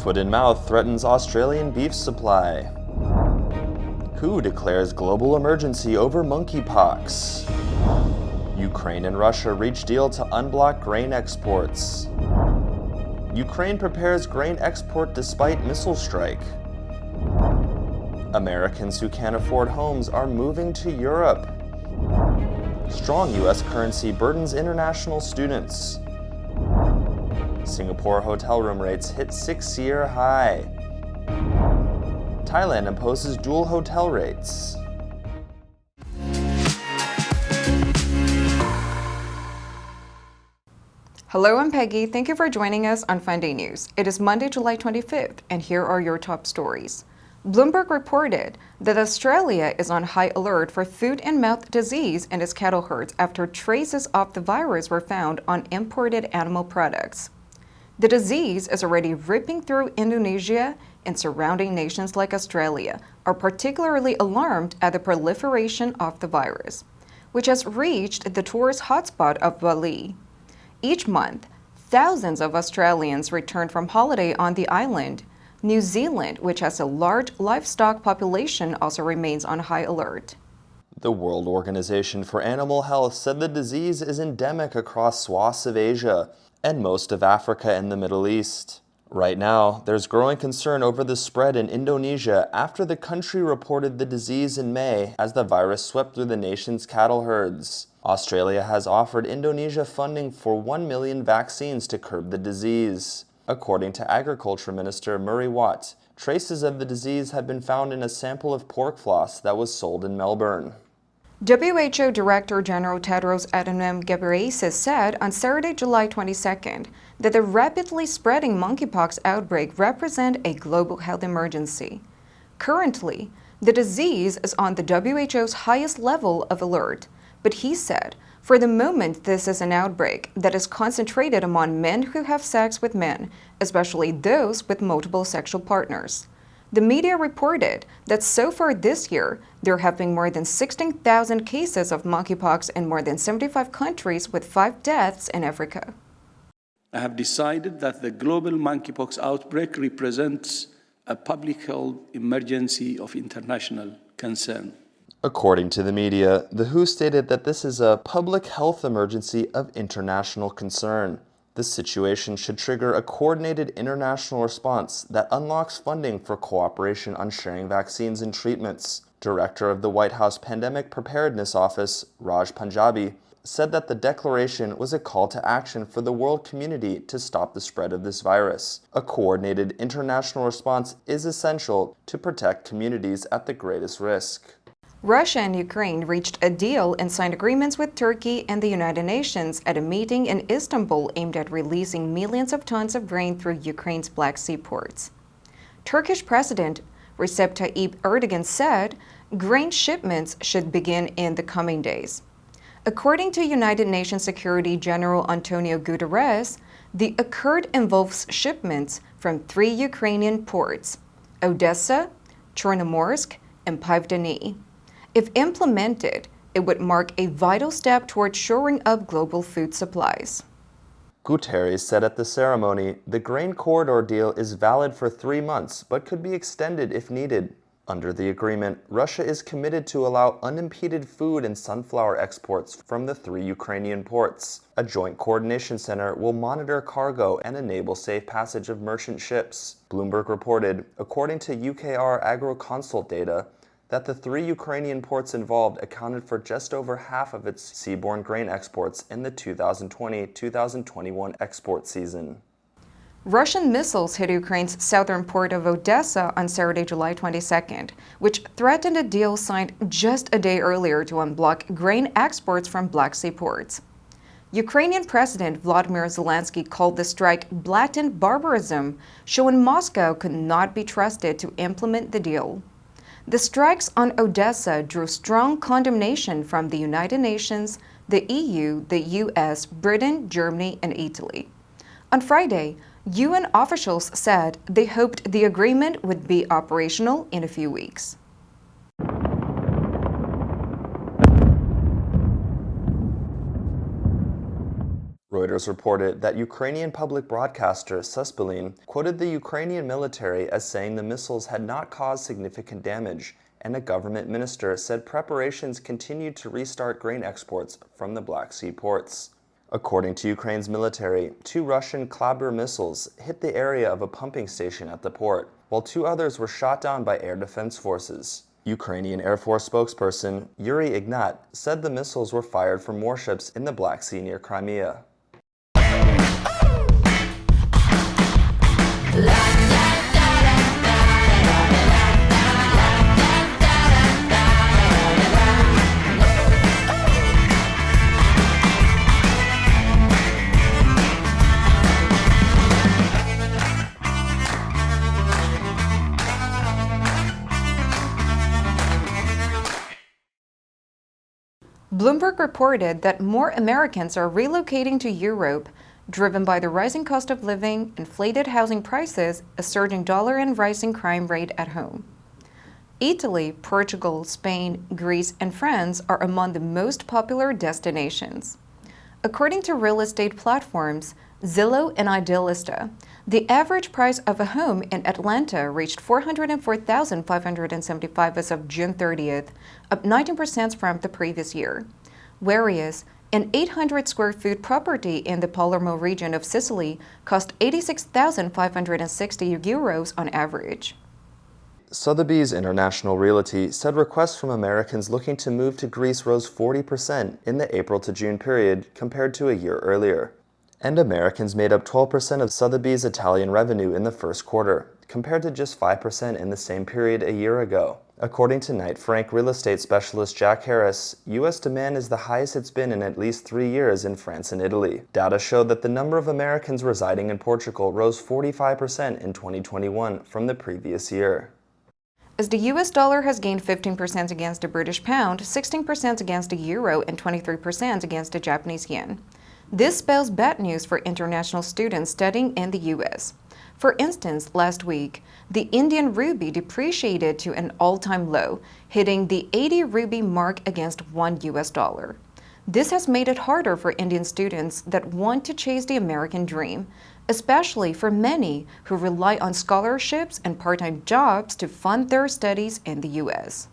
Foot and mouth threatens Australian beef supply. WHO declares global emergency over monkeypox. Ukraine and Russia reach deal to unblock grain exports. Ukraine prepares grain export despite missile strike. Americans who can't afford homes are moving to Europe. Strong U.S. currency burdens international students. Singapore hotel room rates hit 6-year high. Thailand imposes dual hotel rates. Hello, I'm Peggy. Thank you for joining us on FUNDAY News. It is Monday, July 25th, and here are your top stories. Bloomberg reported that Australia is on high alert for foot and mouth disease in its cattle herds after traces of the virus were found on imported animal products. The disease is already ripping through Indonesia, and surrounding nations like Australia are particularly alarmed at the proliferation of the virus, which has reached the tourist hotspot of Bali. Each month, thousands of Australians return from holiday on the island. New Zealand, which has a large livestock population, also remains on high alert. The World Organization for Animal Health said the disease is endemic across swaths of Asia and most of Africa and the Middle East. Right now, there's growing concern over the spread in Indonesia after the country reported the disease in May as the virus swept through the nation's cattle herds. Australia has offered Indonesia funding for 1 million vaccines to curb the disease. According to Agriculture Minister Murray Watt, traces of the disease have been found in a sample of pork floss that was sold in Melbourne. WHO Director General Tedros Adhanom Ghebreyesus said on Saturday, July 22nd, that the rapidly spreading monkeypox outbreak represents a global health emergency. Currently, the disease is on the WHO's highest level of alert, but he said, for the moment, this is an outbreak that is concentrated among men who have sex with men, especially those with multiple sexual partners. The media reported that so far this year, there have been more than 16,000 cases of monkeypox in more than 75 countries with 5 deaths in Africa. I have decided that the global monkeypox outbreak represents a public health emergency of international concern. According to the media, the WHO stated that this is a public health emergency of international concern. This situation should trigger a coordinated international response that unlocks funding for cooperation on sharing vaccines and treatments. Director of the White House Pandemic Preparedness Office, Raj Panjabi, said that the declaration was a call to action for the world community to stop the spread of this virus. A coordinated international response is essential to protect communities at the greatest risk. Russia and Ukraine reached a deal and signed agreements with Turkey and the United Nations at a meeting in Istanbul aimed at releasing millions of tons of grain through Ukraine's Black Sea ports. Turkish President Recep Tayyip Erdogan said grain shipments should begin in the coming days. According to United Nations Security General Antonio Guterres, the accord involves shipments from 3 Ukrainian ports, Odessa, Chornomorsk, and Pivdeni. If implemented, it would mark a vital step toward shoring up global food supplies. Guterres said at the ceremony, the grain corridor deal is valid for 3 months, but could be extended if needed. Under the agreement, Russia is committed to allow unimpeded food and sunflower exports from the 3 Ukrainian ports. A joint coordination center will monitor cargo and enable safe passage of merchant ships. Bloomberg reported, according to UKR Agroconsult data, that the 3 Ukrainian ports involved accounted for just over half of its seaborne grain exports in the 2020-2021 export season. Russian missiles hit Ukraine's southern port of Odessa on Saturday, July 22nd, which threatened a deal signed just a day earlier to unblock grain exports from Black Sea ports. Ukrainian President Volodymyr Zelensky called the strike blatant barbarism, showing Moscow could not be trusted to implement the deal. The strikes on Odessa drew strong condemnation from the United Nations, the EU, the US, Britain, Germany, and Italy. On Friday, UN officials said they hoped the agreement would be operational in a few weeks. Reuters reported that Ukrainian public broadcaster Suspilin quoted the Ukrainian military as saying the missiles had not caused significant damage, and a government minister said preparations continued to restart grain exports from the Black Sea ports. According to Ukraine's military, 2 Russian Klaber missiles hit the area of a pumping station at the port, while 2 others were shot down by air defense forces. Ukrainian Air Force spokesperson Yuri Ignat said the missiles were fired from warships in the Black Sea near Crimea. Bloomberg reported that more Americans are relocating to Europe, driven by the rising cost of living, inflated housing prices, a surging dollar, and rising crime rate at home. Italy, Portugal, Spain, Greece, and France are among the most popular destinations. According to real estate platforms Zillow and Idealista, the average price of a home in Atlanta reached $404,575 as of June 30th, up 19% from the previous year, whereas an 800 square foot property in the Palermo region of Sicily cost €86,560 on average. Sotheby's International Realty said requests from Americans looking to move to Greece rose 40% in the April to June period compared to a year earlier. And Americans made up 12% of Sotheby's Italian revenue in the first quarter, compared to just 5% in the same period a year ago. According to Knight Frank real estate specialist Jack Harris, U.S. demand is the highest it's been in at least 3 years in France and Italy. Data showed that the number of Americans residing in Portugal rose 45% in 2021 from the previous year. As the US dollar has gained 15% against the British pound, 16% against the euro, and 23% against the Japanese yen. This spells bad news for international students studying in the US. For instance, last week, the Indian rupee depreciated to an all-time low, hitting the 80 rupee mark against $1. This has made it harder for Indian students that want to chase the American dream, especially for many who rely on scholarships and part-time jobs to fund their studies in the US.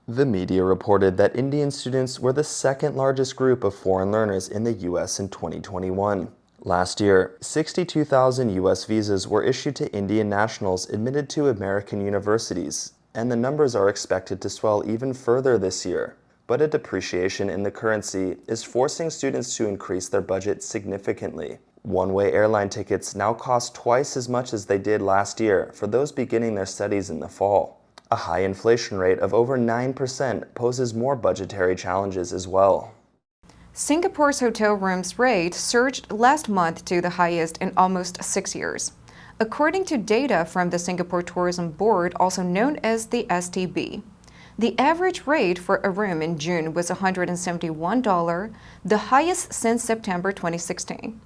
The media reported that Indian students were the second largest group of foreign learners in the U.S. in 2021. Last year, 62,000 U.S. visas were issued to Indian nationals admitted to American universities, and the numbers are expected to swell even further this year. But a depreciation in the currency is forcing students to increase their budget significantly. One-way airline tickets now cost twice as much as they did last year for those beginning their studies in the fall. A high inflation rate of over 9% poses more budgetary challenges as well. Singapore's hotel rooms rate surged last month to the highest in almost 6 years. According to data from the Singapore Tourism Board, also known as the STB, the average rate for a room in June was $171, the highest since September 2016.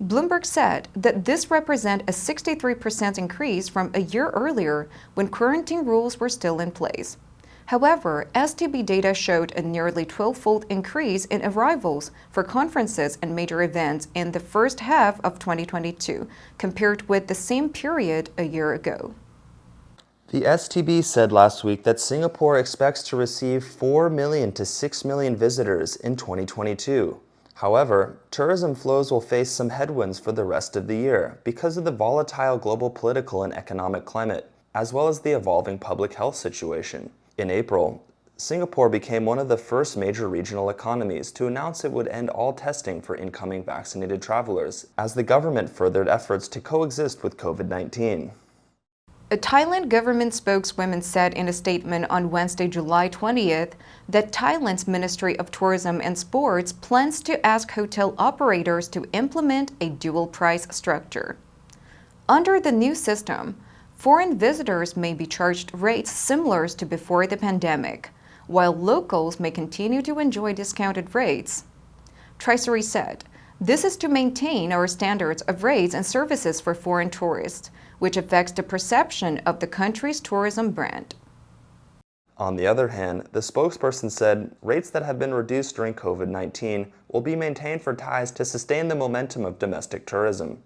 Bloomberg said that this represents a 63% increase from a year earlier when quarantine rules were still in place. However, STB data showed a nearly 12-fold increase in arrivals for conferences and major events in the first half of 2022 compared with the same period a year ago. The STB said last week that Singapore expects to receive 4 million to 6 million visitors in 2022. However, tourism flows will face some headwinds for the rest of the year because of the volatile global political and economic climate, as well as the evolving public health situation. In April, Singapore became one of the first major regional economies to announce it would end all testing for incoming vaccinated travelers, as the government furthered efforts to coexist with COVID-19. A Thailand government spokeswoman said in a statement on Wednesday, July 20th, that Thailand's Ministry of Tourism and Sports plans to ask hotel operators to implement a dual price structure. Under the new system, foreign visitors may be charged rates similar to before the pandemic, while locals may continue to enjoy discounted rates. Treasury said, "This is to maintain our standards of rates and services for foreign tourists, which affects the perception of the country's tourism brand." On the other hand, the spokesperson said rates that have been reduced during COVID-19 will be maintained for Thais to sustain the momentum of domestic tourism.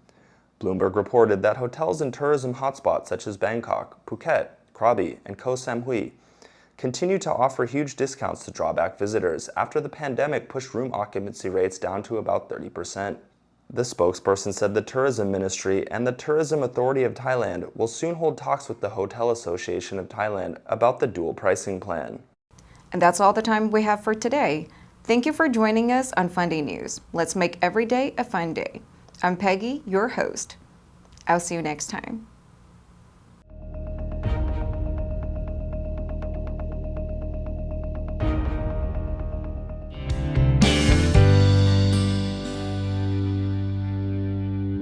Bloomberg reported that hotels in tourism hotspots such as Bangkok, Phuket, Krabi, and Koh Samui continue to offer huge discounts to draw back visitors after the pandemic pushed room occupancy rates down to about 30%. The spokesperson said the Tourism Ministry and the Tourism Authority of Thailand will soon hold talks with the Hotel Association of Thailand about the dual pricing plan. And that's all the time we have for today. Thank you for joining us on FUNDAY News. Let's make every day a fun day. I'm Peggy, your host. I'll see you next time.